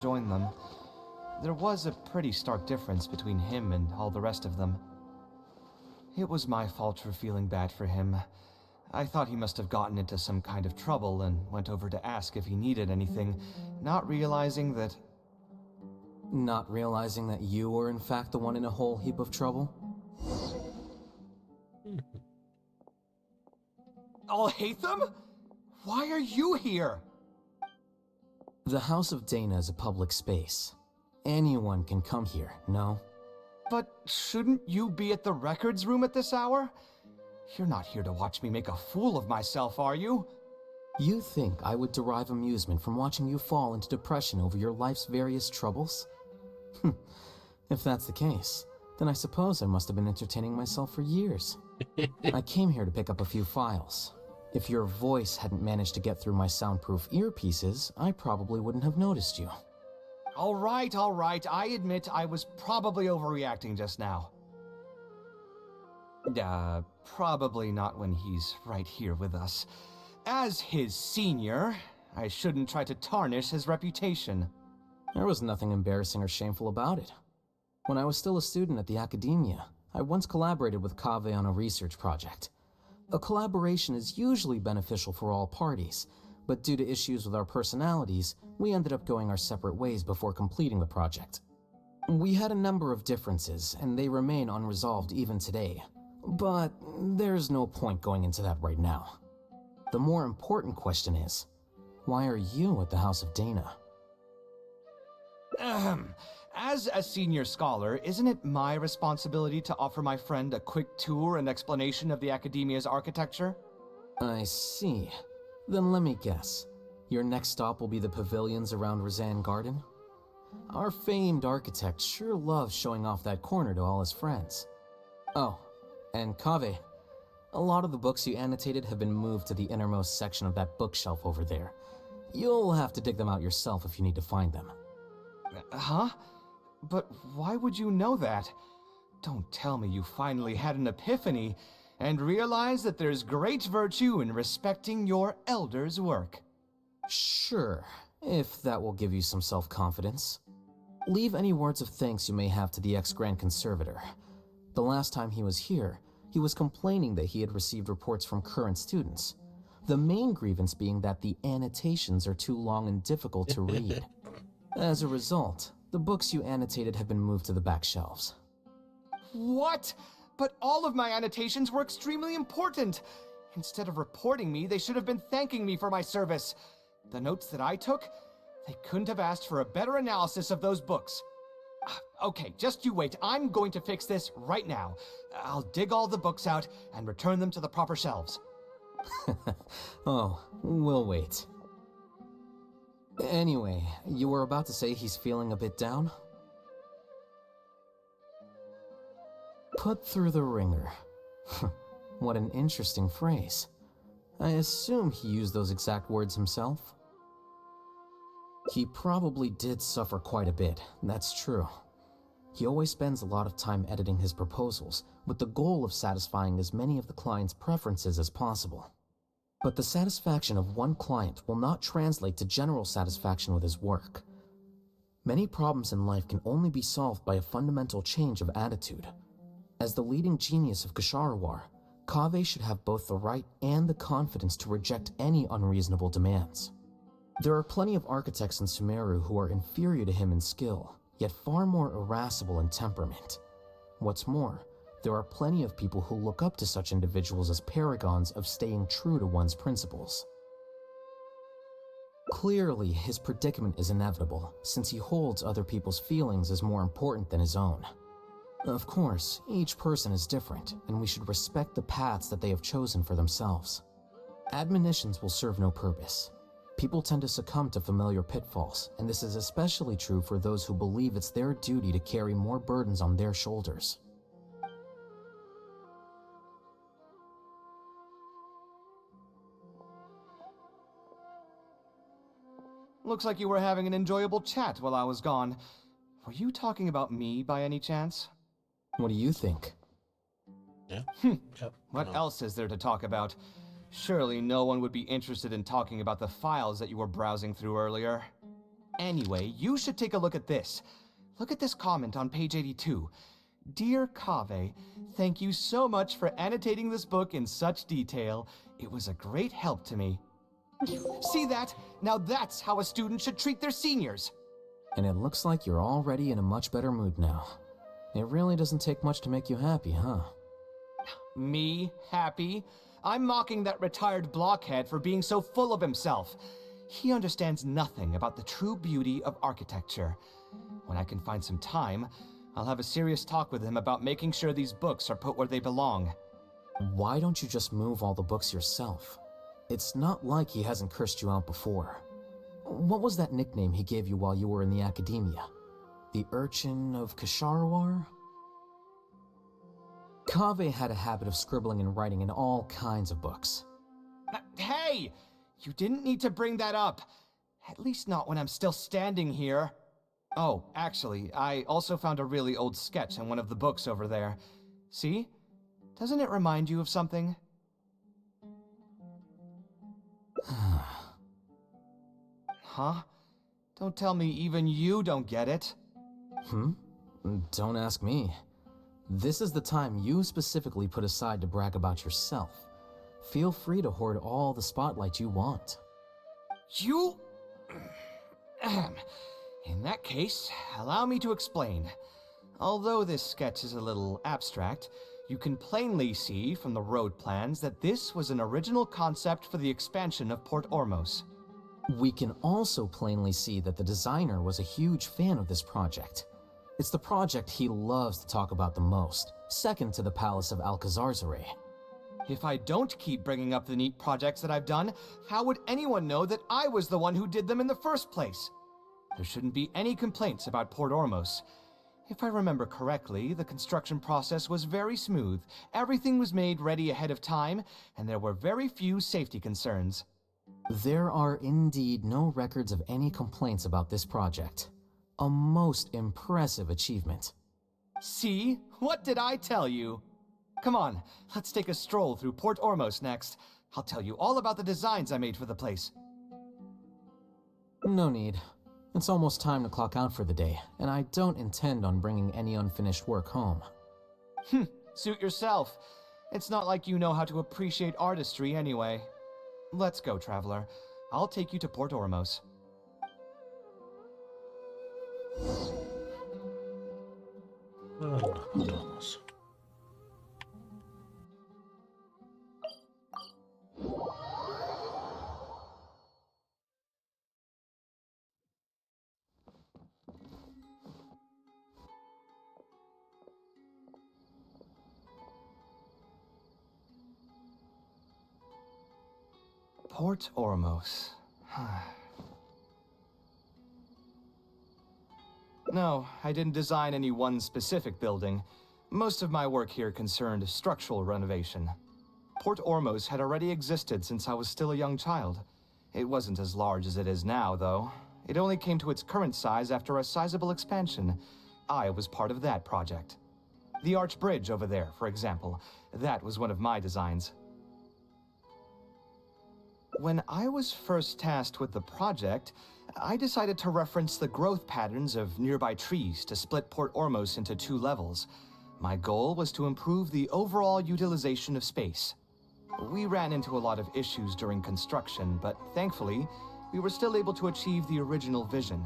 join them. There was a pretty stark difference between him and all the rest of them. It was my fault for feeling bad for him. I thought he must have gotten into some kind of trouble and went over to ask if he needed anything, not realizing that... Not realizing that you were in fact the one in a whole heap of trouble? Alhaitham? Why are you here? The House of Dana is a public space. Anyone can come here, no? But shouldn't you be at the records room at this hour? You're not here to watch me make a fool of myself, are you? You think I would derive amusement from watching you fall into depression over your life's various troubles? If that's the case, then I suppose I must have been entertaining myself for years. I came here to pick up a few files. If your voice hadn't managed to get through my soundproof earpieces, I probably wouldn't have noticed you. All right, I admit I was probably overreacting just now. Probably not when he's right here with us. As his senior, I shouldn't try to tarnish his reputation. There was nothing embarrassing or shameful about it. When I was still a student at the academia, I once collaborated with Kaveh on a research project. A collaboration is usually beneficial for all parties, but due to issues with our personalities, we ended up going our separate ways before completing the project. We had a number of differences, and they remain unresolved even today. But there's no point going into that right now. The more important question is, why are you at the House of Dana? As a senior scholar, isn't it my responsibility to offer my friend a quick tour and explanation of the academia's architecture? I see. Then let me guess. Your next stop will be the pavilions around Razan Garden? Our famed architect sure loves showing off that corner to all his friends. Oh, and Kaveh, a lot of the books you annotated have been moved to the innermost section of that bookshelf over there. You'll have to dig them out yourself if you need to find them. Huh? But why would you know that? Don't tell me you finally had an epiphany and realized that there's great virtue in respecting your elder's work. Sure, if that will give you some self-confidence. Leave any words of thanks you may have to the ex-Grand Conservator. The last time he was here, he was complaining that he had received reports from current students. The main grievance being that the annotations are too long and difficult to read. As a result, the books you annotated have been moved to the back shelves. What? But all of my annotations were extremely important. Instead of reporting me, they should have been thanking me for my service. The notes that I took, they couldn't have asked for a better analysis of those books. Okay, just you wait. I'm going to fix this right now. I'll dig all the books out and return them to the proper shelves. Oh, we'll wait. Anyway, you were about to say he's feeling a bit down? Put through the ringer. What an interesting phrase. I assume he used those exact words himself? He probably did suffer quite a bit, that's true. He always spends a lot of time editing his proposals, with the goal of satisfying as many of the client's preferences as possible. But the satisfaction of one client will not translate to general satisfaction with his work. Many problems in life can only be solved by a fundamental change of attitude. As the leading genius of Kshahrewar, Kaveh should have both the right and the confidence to reject any unreasonable demands. There are plenty of architects in Sumeru who are inferior to him in skill, yet far more irascible in temperament. What's more, there are plenty of people who look up to such individuals as paragons of staying true to one's principles. Clearly, his predicament is inevitable, since he holds other people's feelings as more important than his own. Of course, each person is different, and we should respect the paths that they have chosen for themselves. Admonitions will serve no purpose. People tend to succumb to familiar pitfalls, and this is especially true for those who believe it's their duty to carry more burdens on their shoulders. Looks like you were having an enjoyable chat while I was gone. Were you talking about me by any chance? What do you think? Yeah. Yep. What else is there to talk about? Surely no one would be interested in talking about the files that you were browsing through earlier. Anyway, you should take a look at this. Look at this comment on page 82. Dear Kaveh, thank you so much for annotating this book in such detail. It was a great help to me. See that? Now that's how a student should treat their seniors. And it looks like you're already in a much better mood now. It really doesn't take much to make you happy, huh? Me happy? I'm mocking that retired blockhead for being so full of himself. He understands nothing about the true beauty of architecture. When I can find some time, I'll have a serious talk with him about making sure these books are put where they belong. Why don't you just move all the books yourself? It's not like he hasn't cursed you out before. What was that nickname he gave you while you were in the academia? The Urchin of Kasharwar? Kaveh had a habit of scribbling and writing in all kinds of books. Hey! You didn't need to bring that up. At least not when I'm still standing here. Oh, actually, I also found a really old sketch in one of the books over there. See? Doesn't it remind you of something? Huh? Don't tell me even you don't get it. Don't ask me. This is the time you specifically put aside to brag about yourself. Feel free to hoard all the spotlight you want. You... In that case, allow me to explain. Although this sketch is a little abstract, you can plainly see from the road plans that this was an original concept for the expansion of Port Ormos. We can also plainly see that the designer was a huge fan of this project. It's the project he loves to talk about the most, second to the Palace of Alcazarzaray. If I don't keep bringing up the neat projects that I've done, how would anyone know that I was the one who did them in the first place? There shouldn't be any complaints about Port Ormos. If I remember correctly, the construction process was very smooth, everything was made ready ahead of time, and there were very few safety concerns. There are indeed no records of any complaints about this project. A most impressive achievement. See? What did I tell you? Come on, let's take a stroll through Port Ormos next. I'll tell you all about the designs I made for the place. No need. It's almost time to clock out for the day, and I don't intend on bringing any unfinished work home. Suit yourself. It's not like you know how to appreciate artistry anyway. Let's go, traveler. I'll take you to Port Ormos. Vamos. Port Ormos. No, I didn't design any one specific building. Most of my work here concerned structural renovation. Port Ormos had already existed since I was still a young child. It wasn't as large as it is now, though. It only came to its current size after a sizable expansion. I was part of that project. The arch bridge over there, for example, that was one of my designs. When I was first tasked with the project, I decided to reference the growth patterns of nearby trees to split Port Ormos into 2 levels. My goal was to improve the overall utilization of space. We ran into a lot of issues during construction, but thankfully, we were still able to achieve the original vision.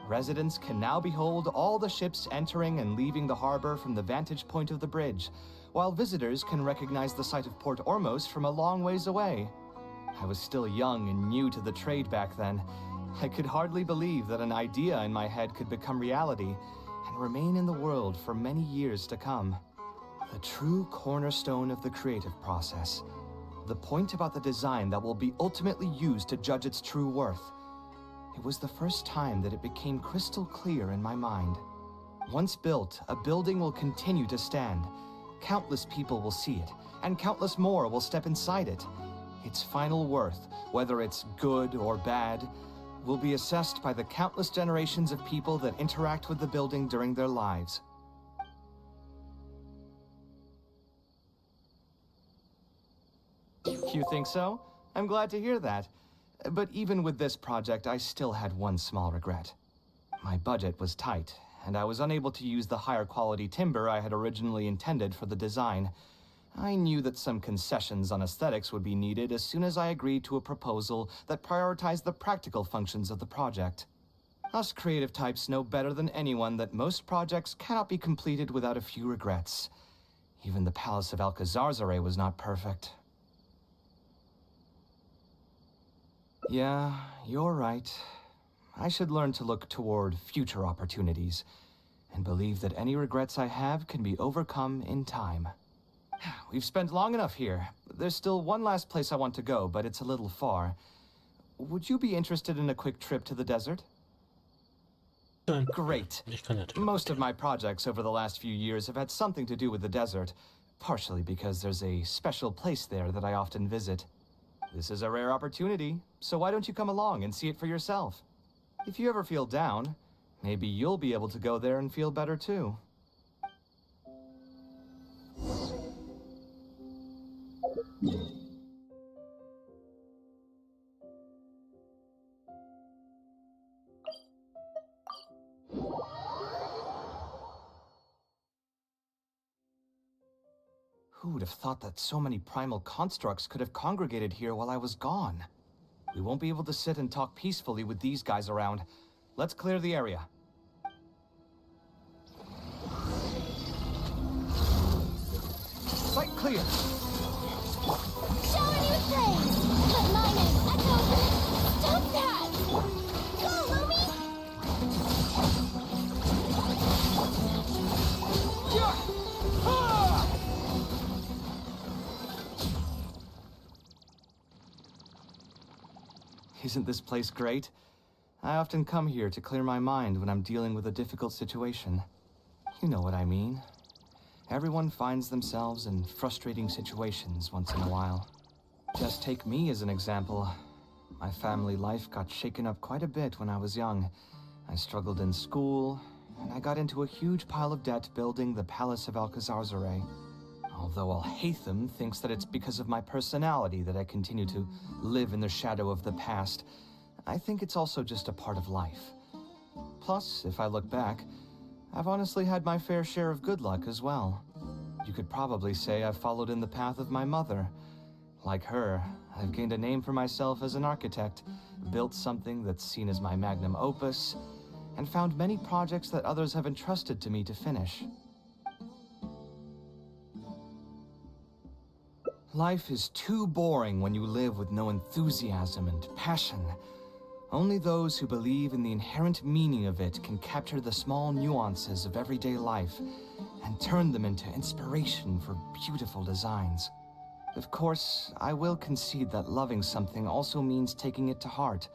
Residents can now behold all the ships entering and leaving the harbor from the vantage point of the bridge, while visitors can recognize the site of Port Ormos from a long ways away. I was still young and new to the trade back then. I could hardly believe that an idea in my head could become reality and remain in the world for many years to come. The true cornerstone of the creative process. The point about the design that will be ultimately used to judge its true worth. It was the first time that it became crystal clear in my mind. Once built, a building will continue to stand. Countless people will see it, and countless more will step inside it. Its final worth, whether it's good or bad, will be assessed by the countless generations of people that interact with the building during their lives. You think so? I'm glad to hear that. But even with this project, I still had one small regret. My budget was tight, and I was unable to use the higher quality timber I had originally intended for the design. I knew that some concessions on aesthetics would be needed as soon as I agreed to a proposal that prioritized the practical functions of the project. Us creative types know better than anyone that most projects cannot be completed without a few regrets. Even the Palace of Alcazarzare was not perfect. Yeah, you're right. I should learn to look toward future opportunities, and believe that any regrets I have can be overcome in time. We've spent long enough here. There's still one last place I want to go, but it's a little far. Would you be interested in a quick trip to the desert? Great. Ich kann natürlich. Most of my projects over the last few years have had something to do with the desert, partially because there's a special place there that I often visit. This is a rare opportunity, so why don't you come along and see it for yourself? If you ever feel down, maybe you'll be able to go there and feel better too. Who would have thought that so many primal constructs could have congregated here while I was gone? We won't be able to sit and talk peacefully with these guys around. Let's clear the area. Site clear! Shower me with praise! Let my name echo! Stop that! Go, Lumi! Yeah! Ah! Isn't this place great? I often come here to clear my mind when I'm dealing with a difficult situation. You know what I mean. Everyone finds themselves in frustrating situations once in a while. Just take me as an example. My family life got shaken up quite a bit when I was young. I struggled in school, and I got into a huge pile of debt building the Palace of Alcazarzare. Although Alhaitham thinks that it's because of my personality that I continue to live in the shadow of the past, I think it's also just a part of life. Plus, if I look back, I've honestly had my fair share of good luck as well. You could probably say I've followed in the path of my mother. Like her, I've gained a name for myself as an architect, built something that's seen as my magnum opus, and found many projects that others have entrusted to me to finish. Life is too boring when you live with no enthusiasm and passion. Only those who believe in the inherent meaning of it can capture the small nuances of everyday life and turn them into inspiration for beautiful designs. Of course, I will concede that loving something also means taking it to heart.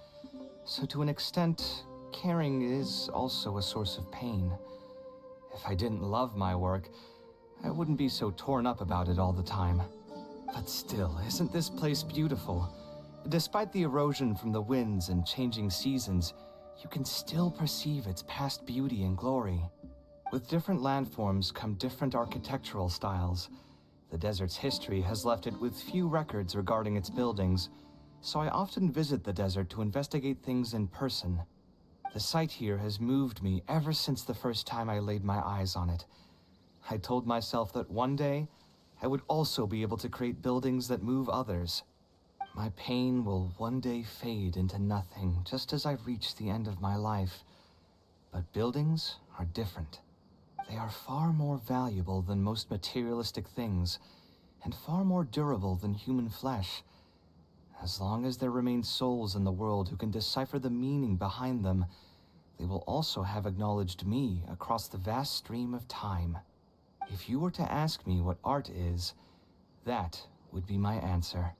So to an extent, caring is also a source of pain. If I didn't love my work, I wouldn't be so torn up about it all the time. But still, isn't this place beautiful? Despite the erosion from the winds and changing seasons, you can still perceive its past beauty and glory. With different landforms come different architectural styles. The desert's history has left it with few records regarding its buildings, so I often visit the desert to investigate things in person. The site here has moved me ever since the first time I laid my eyes on it. I told myself that one day, I would also be able to create buildings that move others. My pain will one day fade into nothing, just as I reach the end of my life. But buildings are different. They are far more valuable than most materialistic things, and far more durable than human flesh. As long as there remain souls in the world who can decipher the meaning behind them, they will also have acknowledged me across the vast stream of time. If you were to ask me what art is, that would be my answer.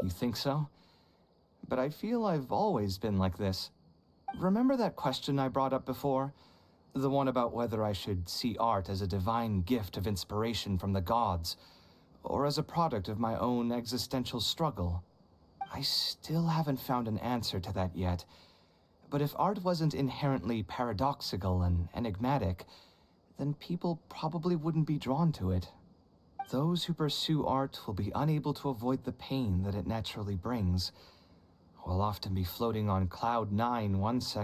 You think so? But I feel I've always been like this. Remember that question I brought up before? The one about whether I should see art as a divine gift of inspiration from the gods, or as a product of my own existential struggle. I still haven't found an answer to that yet. But if art wasn't inherently paradoxical and enigmatic, then people probably wouldn't be drawn to it. Those who pursue art will be unable to avoid the pain that it naturally brings. Will often be floating on cloud 9 one second.